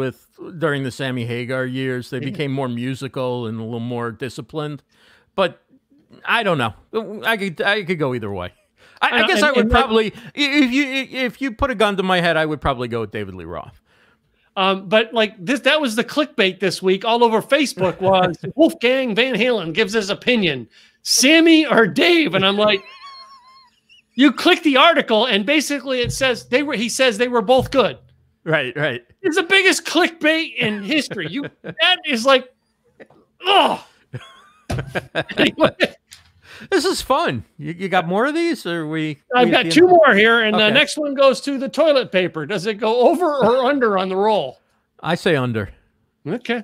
during the Sammy Hagar years. They became more musical and a little more disciplined. But I don't know. I could go either way. I guess I would probably, if you put a gun to my head, I would probably go with David Lee Roth. But like that was the clickbait this week all over Facebook was Wolfgang Van Halen gives his opinion, Sammy or Dave, and I'm like, you click the article and basically it says he says they were both good. Right. It's the biggest clickbait in history. That is like, oh. Anyway. This is fun. You got more of these, or I've got two more here, and the next one goes to the toilet paper. Does it go over or under on the roll? I say under. Okay.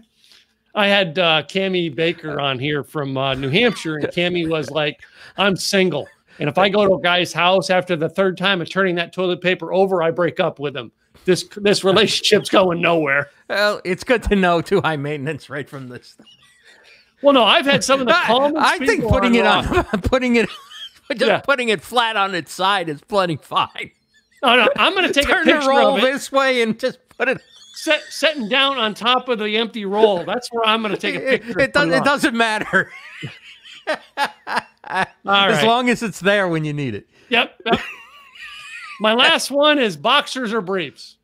I had Cammie Baker on here from New Hampshire, and Cammie was like, I'm single. And if I go to a guy's house after the third time of turning that toilet paper over, I break up with him. This relationship's going nowhere. Well, it's good to know too high maintenance right from this. Well, no, I've had some of the calmest. I think putting it flat on its side is plenty fine. No, I'm going to take a picture roll of it this way and just put it. Setting down on top of the empty roll. That's where I'm going to take a picture. It doesn't matter. As long as it's there when you need it. Yep. My last one is boxers or briefs.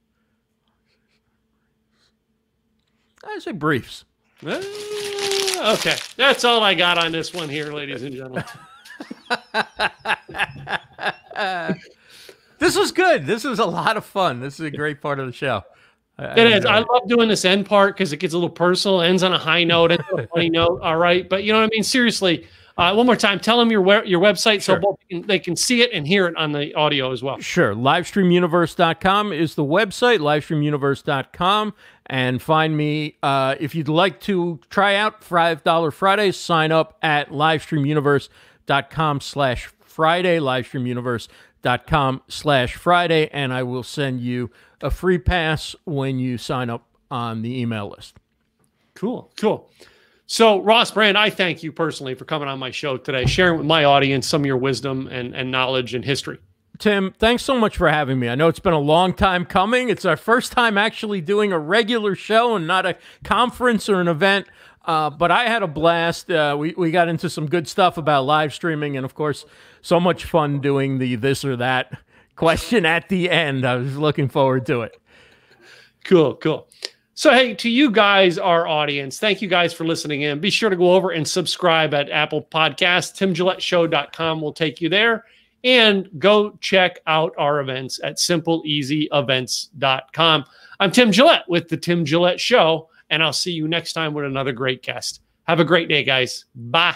I say briefs. Okay. That's all I got on this one here, ladies and gentlemen. This was good. This was a lot of fun. This is a great part of the show. It is. I love doing this end part because it gets a little personal, ends on a high note, ends on a funny note. All right. But you know what I mean? Seriously, one more time, tell them your website so both they can see it and hear it on the audio as well. Sure. Livestreamuniverse.com is the website, livestreamuniverse.com. And find me, if you'd like to try out $5 Fridays, sign up at livestreamuniverse.com/Friday, livestreamuniverse.com/Friday, and I will send you a free pass when you sign up on the email list. Cool. So, Ross Brand, I thank you personally for coming on my show today, sharing with my audience some of your wisdom and knowledge and history. Tim, thanks so much for having me. I know it's been a long time coming. It's our first time actually doing a regular show and not a conference or an event, but I had a blast. We got into some good stuff about live streaming, and, of course, so much fun doing the this or that question at the end. I was looking forward to it. Cool. So, hey, to you guys, our audience, thank you guys for listening in. Be sure to go over and subscribe at Apple Podcasts. TimGilletteShow.com will take you there. And go check out our events at SimpleEasyEvents.com. I'm Tim Gillette with The Tim Gillette Show, and I'll see you next time with another great guest. Have a great day, guys. Bye.